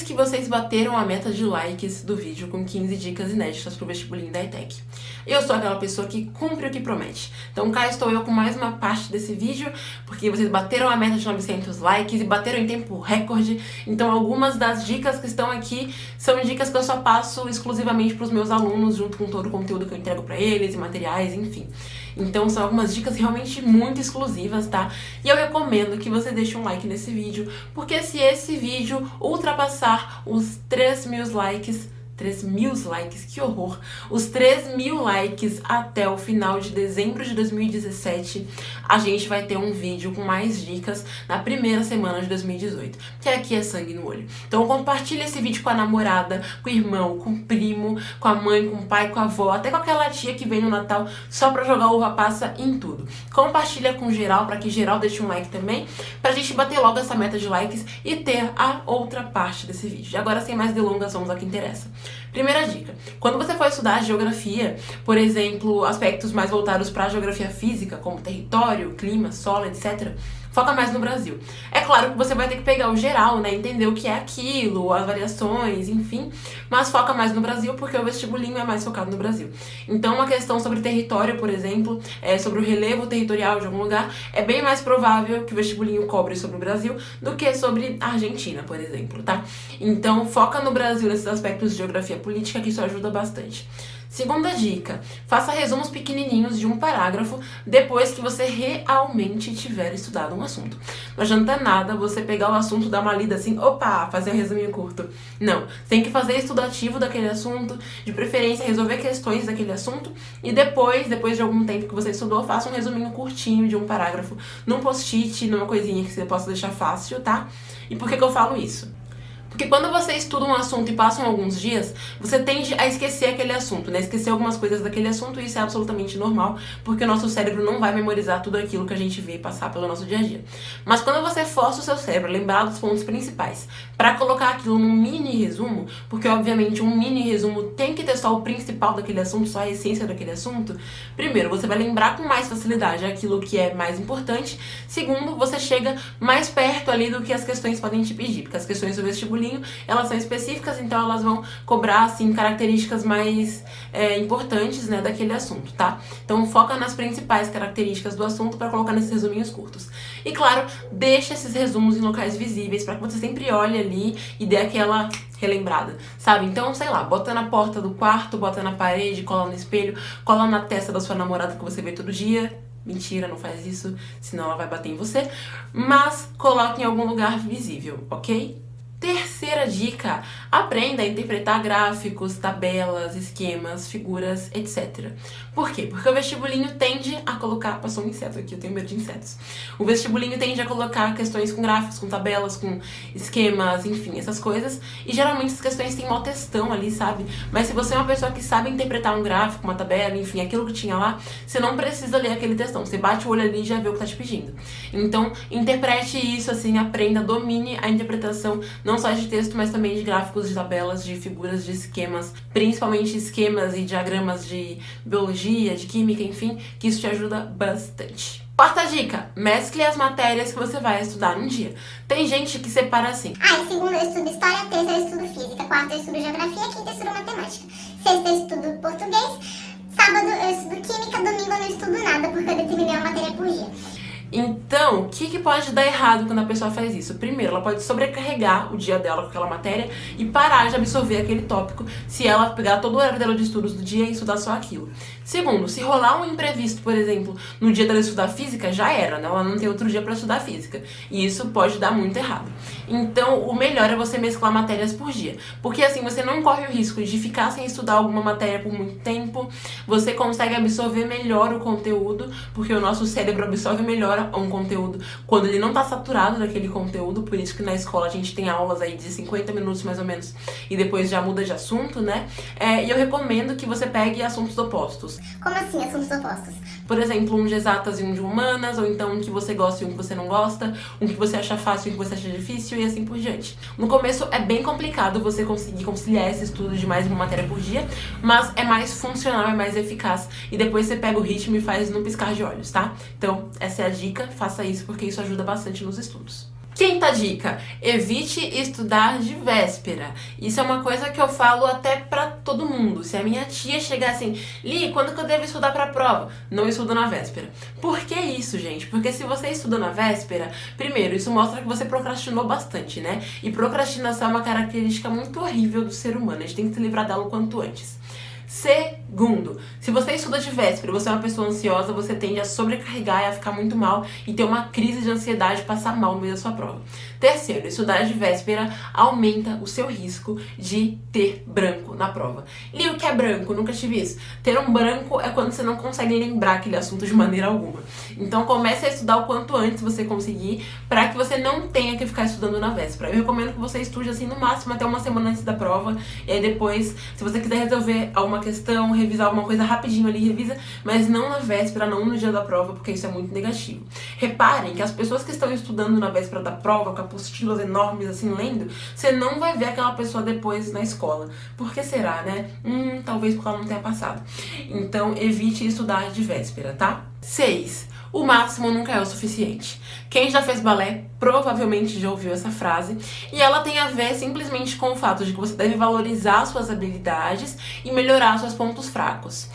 que vocês bateram a meta de likes do vídeo com 15 dicas inéditas pro vestibulinho da ETEC. Eu sou aquela pessoa que cumpre o que promete. Então cá estou eu com mais uma parte desse vídeo, porque vocês bateram a meta de 900 likes e bateram em tempo recorde. Então algumas das dicas que estão aqui são dicas que eu só passo exclusivamente pros meus alunos, junto com todo o conteúdo que eu entrego pra eles, e materiais, enfim. Então são algumas dicas realmente muito exclusivas, tá? E eu recomendo que você deixe um like nesse vídeo, porque se esse vídeo ultrapassar os 3.000 likes, 3.000 likes, que horror! Os 3.000 likes até o final de dezembro de 2017, a gente vai ter um vídeo com mais dicas na primeira semana de 2018, que aqui é sangue no olho. Então compartilha esse vídeo com a namorada, com o irmão, com o primo, com a mãe, com o pai, com a avó, até com aquela tia que vem no Natal só pra jogar uva passa em tudo. Compartilha com geral, pra que geral deixe um like também, pra gente bater logo essa meta de likes e ter a outra parte desse vídeo. E agora, sem mais delongas, vamos ao que interessa. Primeira dica: quando você for estudar geografia, por exemplo, aspectos mais voltados para a geografia física, como território, clima, solo, etc., foca mais no Brasil. É claro que você vai ter que pegar o geral, né, entender o que é aquilo, as variações, enfim, mas foca mais no Brasil porque o vestibulinho é mais focado no Brasil. Então uma questão sobre território, por exemplo, sobre o relevo territorial de algum lugar, é bem mais provável que o vestibulinho cobre sobre o Brasil do que sobre a Argentina, por exemplo, tá? Então foca no Brasil nesses aspectos de geografia política, que isso ajuda bastante. Segunda dica: faça resumos pequenininhos de um parágrafo depois que você realmente tiver estudado um assunto. Não adianta nada você pegar o assunto, dar uma lida assim, opa, fazer um resuminho curto. Não, tem que fazer estudo ativo daquele assunto, de preferência resolver questões daquele assunto, e depois de algum tempo que você estudou, faça um resuminho curtinho de um parágrafo, num post-it, numa coisinha que você possa deixar fácil, tá? E por que eu falo isso? Porque quando você estuda um assunto e passam alguns dias, você tende a esquecer aquele assunto, né? Esquecer algumas coisas daquele assunto, e isso é absolutamente normal, porque o nosso cérebro não vai memorizar tudo aquilo que a gente vê passar pelo nosso dia a dia. Mas quando você força o seu cérebro a lembrar dos pontos principais, pra colocar aquilo num mini resumo, porque obviamente um mini resumo tem que ter só o principal daquele assunto, só a essência daquele assunto, primeiro, você vai lembrar com mais facilidade aquilo que é mais importante. Segundo, você chega mais perto ali do que as questões podem te pedir, porque as questões do vestibulinho, elas são específicas, então elas vão cobrar, assim, características mais importantes, né, daquele assunto, tá? Então foca nas principais características do assunto para colocar nesses resuminhos curtos. E claro, deixa esses resumos em locais visíveis para que você sempre olhe ali e dê aquela relembrada, sabe? Então, sei lá, bota na porta do quarto, bota na parede, cola no espelho, cola na testa da sua namorada que você vê todo dia. Mentira, não faz isso, senão ela vai bater em você. Mas coloque em algum lugar visível, ok? Terceira dica: aprenda a interpretar gráficos, tabelas, esquemas, figuras, etc. Por quê? Porque o vestibulinho tende a colocar... Passou um inseto aqui, eu tenho medo de insetos. O vestibulinho tende a colocar questões com gráficos, com tabelas, com esquemas, enfim, essas coisas. E geralmente essas questões têm mó textão ali, sabe? Mas se você é uma pessoa que sabe interpretar um gráfico, uma tabela, enfim, aquilo que tinha lá, você não precisa ler aquele textão. Você bate o olho ali e já vê o que tá te pedindo. Então, interprete isso, assim, aprenda, domine a interpretação, não só de texto, mas também de gráficos, de tabelas, de figuras, de esquemas, principalmente esquemas e diagramas de biologia, de química, enfim, que isso te ajuda bastante. Quarta dica: mescle as matérias que você vai estudar num dia. Tem gente que separa assim: segunda eu estudo história, terça eu estudo física, quarta eu estudo geografia, quinta eu estudo matemática, sexta eu estudo português, sábado eu estudo química, domingo eu não estudo nada porque eu determinei uma matéria por dia. Então, o que pode dar errado quando a pessoa faz isso? Primeiro, ela pode sobrecarregar o dia dela com aquela matéria e parar de absorver aquele tópico se ela pegar todo o horário dela de estudos do dia e estudar só aquilo. Segundo, se rolar um imprevisto, por exemplo, no dia dela estudar física, já era, né? Ela não tem outro dia pra estudar física. E isso pode dar muito errado. Então, o melhor é você mesclar matérias por dia. Porque assim, você não corre o risco de ficar sem estudar alguma matéria por muito tempo. Você consegue absorver melhor o conteúdo, porque o nosso cérebro absorve melhor um conteúdo quando ele não tá saturado daquele conteúdo. Por isso que na escola a gente tem aulas aí de 50 minutos mais ou menos e depois já muda de assunto, né? E eu recomendo que você pegue assuntos opostos. Como assim, assuntos opostos? Por exemplo, um de exatas e um de humanas, ou então um que você gosta e um que você não gosta, um que você acha fácil e um que você acha difícil, e assim por diante. No começo é bem complicado você conseguir conciliar esse estudo de mais uma matéria por dia, mas é mais funcional, é mais eficaz, e depois você pega o ritmo e faz num piscar de olhos, tá? Então, essa é a dica, faça isso porque isso ajuda bastante nos estudos. Quinta dica, evite estudar de véspera. Isso é uma coisa que eu falo até pra todo mundo. Se a minha tia chegar assim, Li, quando que eu devo estudar pra prova? Não estudo na véspera. Por que isso, gente? Porque se você estuda na véspera, primeiro, isso mostra que você procrastinou bastante, né? E procrastinação é uma característica muito horrível do ser humano. A gente tem que se livrar dela o quanto antes. Segundo, se você estuda de véspera e você é uma pessoa ansiosa, você tende a sobrecarregar e a ficar muito mal e ter uma crise de ansiedade e passar mal no meio da sua prova. Terceiro, estudar de véspera aumenta o seu risco de ter branco na prova. E o que é branco? Nunca tive isso. Ter um branco é quando você não consegue lembrar aquele assunto de maneira alguma. Então comece a estudar o quanto antes você conseguir, para que você não tenha que ficar estudando na véspera. Eu recomendo que você estude assim no máximo até uma semana antes da prova, e aí depois, se você quiser resolver alguma questão, revisar alguma coisa rapidinho ali, revisa, mas não na véspera, não no dia da prova, porque isso é muito negativo. Reparem que as pessoas que estão estudando na véspera da prova, com apostilas enormes assim, lendo, você não vai ver aquela pessoa depois na escola. Por que será, né? Talvez porque ela não tenha passado. Então, evite estudar de véspera, tá? 6. O máximo nunca é o suficiente. Quem já fez balé provavelmente já ouviu essa frase, e ela tem a ver simplesmente com o fato de que você deve valorizar suas habilidades e melhorar seus pontos fracos.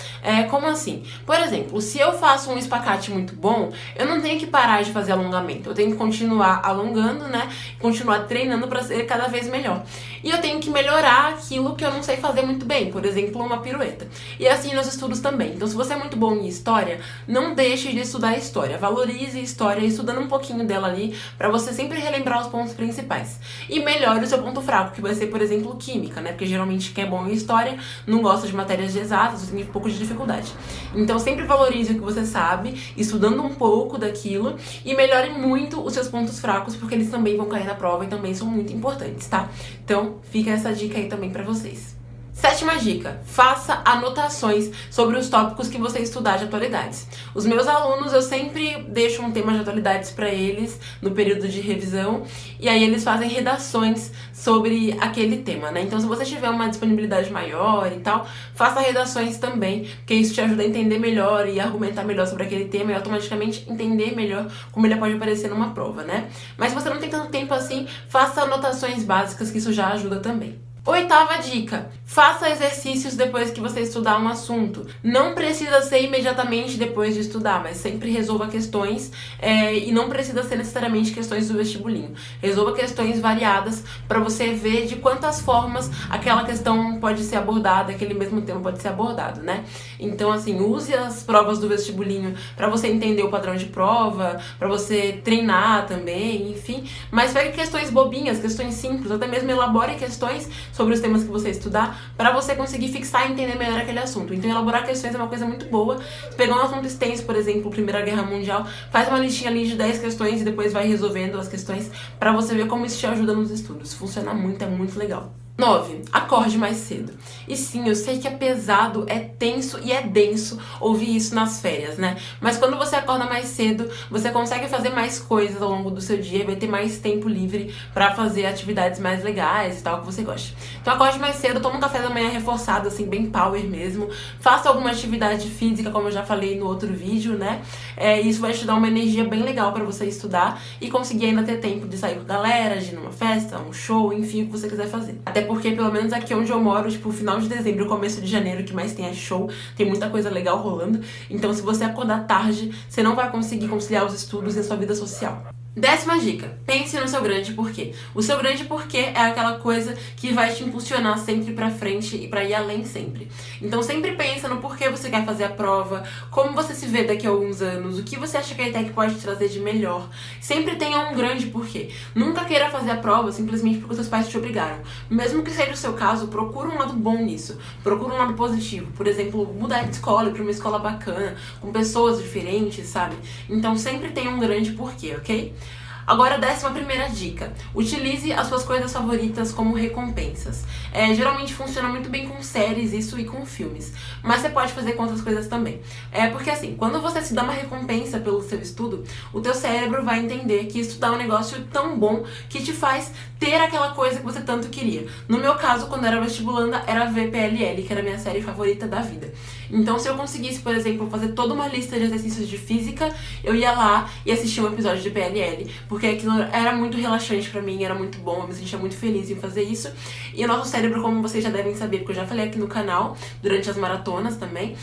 Como assim? Por exemplo, se eu faço um espacate muito bom, eu não tenho que parar de fazer alongamento, eu tenho que continuar alongando, né? Continuar treinando para ser cada vez melhor. E eu tenho que melhorar aquilo que eu não sei fazer muito bem, por exemplo, uma pirueta. E assim nos estudos também. Então, se você é muito bom em história, não deixe de estudar história. Valorize a história, estudando um pouquinho dela ali, para você sempre relembrar os pontos principais. E melhore o seu ponto fraco, que vai ser, por exemplo, química, né? Porque geralmente quem é bom em história não gosta de matérias de exatas, tem um pouco de dificuldade. Então, sempre valorize o que você sabe, estudando um pouco daquilo, e melhore muito os seus pontos fracos, porque eles também vão cair na prova e também são muito importantes, tá? Então, fica essa dica aí também pra vocês. 7ª dica, faça anotações sobre os tópicos que você estudar de atualidades. Os meus alunos, eu sempre deixo um tema de atualidades para eles no período de revisão, e aí eles fazem redações sobre aquele tema, né? Então, se você tiver uma disponibilidade maior e tal, faça redações também, porque isso te ajuda a entender melhor e argumentar melhor sobre aquele tema e automaticamente entender melhor como ele pode aparecer numa prova, né? Mas se você não tem tanto tempo assim, faça anotações básicas, que isso já ajuda também. 8ª dica, faça exercícios depois que você estudar um assunto. Não precisa ser imediatamente depois de estudar, mas sempre resolva questões, e não precisa ser necessariamente questões do vestibulinho. Resolva questões variadas para você ver de quantas formas aquela questão pode ser abordada, aquele mesmo tema pode ser abordado, né? Então, assim, use as provas do vestibulinho para você entender o padrão de prova, para você treinar também, enfim. Mas pegue questões bobinhas, questões simples, até mesmo elabore questões sobre os temas que você estudar, para você conseguir fixar e entender melhor aquele assunto. Então, elaborar questões é uma coisa muito boa. Se pegar um assunto extenso, por exemplo, Primeira Guerra Mundial, faz uma listinha ali de 10 questões e depois vai resolvendo as questões para você ver como isso te ajuda nos estudos. Funciona muito, é muito legal. 9. Acorde mais cedo. E sim, eu sei que é pesado, é tenso e é denso ouvir isso nas férias, né? Mas quando você acorda mais cedo, você consegue fazer mais coisas ao longo do seu dia, vai ter mais tempo livre pra fazer atividades mais legais e tal, que você gosta. Então acorde mais cedo, toma um café da manhã reforçado, assim, bem power mesmo. Faça alguma atividade física, como eu já falei no outro vídeo, né? Isso vai te dar uma energia bem legal pra você estudar e conseguir ainda ter tempo de sair com a galera, de ir numa festa, um show, enfim, o que você quiser fazer. Até porque, pelo menos aqui onde eu moro, tipo, final de dezembro, começo de janeiro, que mais tem é show, tem muita coisa legal rolando. Então, se você acordar tarde, você não vai conseguir conciliar os estudos e a sua vida social. 10ª dica, pense no seu grande porquê. O seu grande porquê é aquela coisa que vai te impulsionar sempre pra frente e pra ir além sempre. Então sempre pensa no porquê você quer fazer a prova, como você se vê daqui a alguns anos, o que você acha que a ETEC pode te trazer de melhor. Sempre tenha um grande porquê. Nunca queira fazer a prova simplesmente porque seus pais te obrigaram. Mesmo que seja o seu caso, procura um lado bom nisso. Procura um lado positivo. Por exemplo, mudar de escola, ir pra uma escola bacana, com pessoas diferentes, sabe? Então sempre tenha um grande porquê, ok? Agora, 11ª dica. Utilize as suas coisas favoritas como recompensas. Geralmente funciona muito bem com séries, isso, e com filmes. Mas você pode fazer com outras coisas também. Porque assim, quando você se dá uma recompensa pelo seu estudo, o teu cérebro vai entender que estudar é um negócio tão bom que te faz ter aquela coisa que você tanto queria. No meu caso, quando eu era vestibulanda, era ver PLL, que era a minha série favorita da vida. Então, se eu conseguisse, por exemplo, fazer toda uma lista de exercícios de física, eu ia lá e assistia um episódio de PLL, porque aquilo era muito relaxante pra mim, era muito bom, eu me sentia muito feliz em fazer isso. E o nosso cérebro, como vocês já devem saber, porque eu já falei aqui no canal, durante as maratonas também,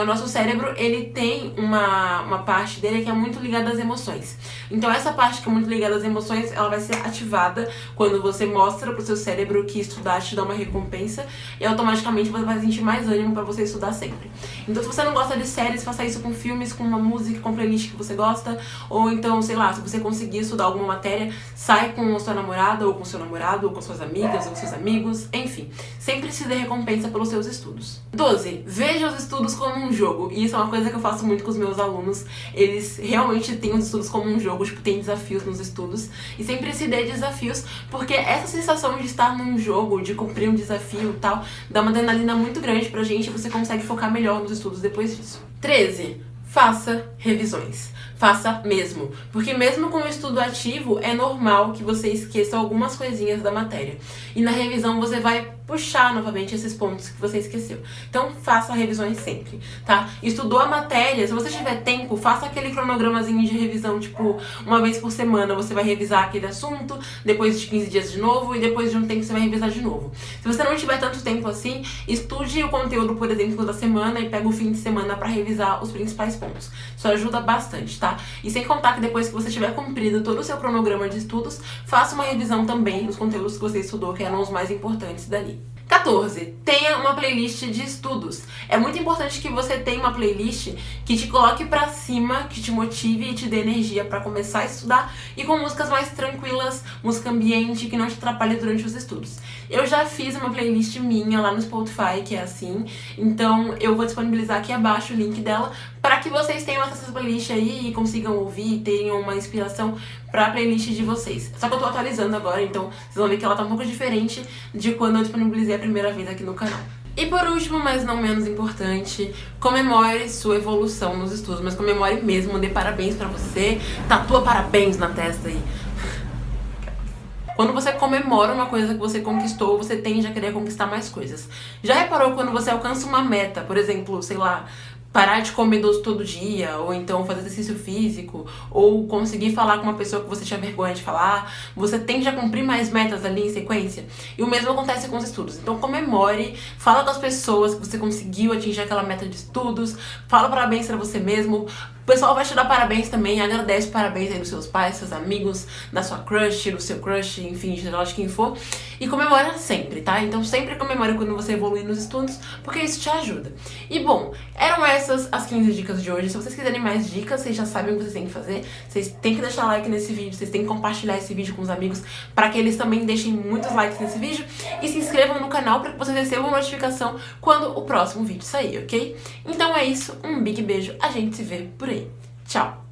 o nosso cérebro, ele tem uma parte dele que é muito ligada às emoções. Então essa parte que é muito ligada às emoções, ela vai ser ativada quando você mostra pro seu cérebro que estudar te dá uma recompensa, e automaticamente você vai sentir mais ânimo pra você estudar sempre. Então se você não gosta de séries, faça isso com filmes, com uma música, com playlist que você gosta, ou então, sei lá, se você conseguir estudar alguma matéria, sai com a sua namorada, ou com seu namorado, ou com suas amigas, ou com seus amigos, enfim. Sempre se dê recompensa pelos seus estudos. 12. Veja os estudos como um jogo. E isso é uma coisa que eu faço muito com os meus alunos. Eles realmente têm os estudos como um jogo, tipo, tem desafios nos estudos. E sempre se dê desafios, porque essa sensação de estar num jogo, de cumprir um desafio e tal, dá uma adrenalina muito grande pra gente e você consegue focar melhor nos estudos depois disso. 13. Faça revisões. Faça mesmo. Porque mesmo com o estudo ativo, é normal que você esqueça algumas coisinhas da matéria. E na revisão você vai puxar novamente esses pontos que você esqueceu. Então faça revisões sempre, tá? Estudou a matéria, se você tiver tempo, faça aquele cronogramazinho de revisão, tipo, uma vez por semana você vai revisar aquele assunto, depois de 15 dias de novo, e depois de um tempo você vai revisar de novo. Se você não tiver tanto tempo assim, estude o conteúdo, por exemplo, da semana e pega o fim de semana pra revisar os principais pontos. Isso ajuda bastante, tá? E sem contar que depois que você tiver cumprido todo o seu cronograma de estudos, faça uma revisão também dos conteúdos que você estudou, que eram os mais importantes dali. 14. Tenha uma playlist de estudos. É muito importante que você tenha uma playlist que te coloque pra cima, que te motive e te dê energia pra começar a estudar, e com músicas mais tranquilas, música ambiente, que não te atrapalhe durante os estudos. Eu já fiz uma playlist minha lá no Spotify, que é assim, então eu vou disponibilizar aqui abaixo o link dela para que vocês tenham essa playlist aí e consigam ouvir e tenham uma inspiração pra playlist de vocês. Só que eu tô atualizando agora, então vocês vão ver que ela tá um pouco diferente de quando eu disponibilizei a primeira vez aqui no canal. E por último, mas não menos importante, comemore sua evolução nos estudos, mas comemore mesmo, dê parabéns pra você, tatua parabéns na testa aí. Quando você comemora uma coisa que você conquistou, você tende a querer conquistar mais coisas. Já reparou quando você alcança uma meta, por exemplo, sei lá, parar de comer doce todo dia, ou então fazer exercício físico, ou conseguir falar com uma pessoa que você tinha vergonha de falar, você tende a cumprir mais metas ali em sequência? E o mesmo acontece com os estudos. Então comemore, fala com as pessoas que você conseguiu atingir aquela meta de estudos, fala parabéns pra você mesmo. O pessoal vai te dar parabéns também, agradece parabéns aí dos seus pais, seus amigos, da sua crush, do seu crush, enfim, geral de quem for. E comemora sempre, tá? Então sempre comemore quando você evoluir nos estudos, porque isso te ajuda. E bom, eram essas as 15 dicas de hoje. Se vocês quiserem mais dicas, vocês já sabem o que vocês têm que fazer. Vocês têm que deixar like nesse vídeo, vocês têm que compartilhar esse vídeo com os amigos para que eles também deixem muitos likes nesse vídeo. E se inscrevam no canal para que vocês recebam notificação quando o próximo vídeo sair, ok? Então é isso, um big beijo, a gente se vê por aí. Tchau!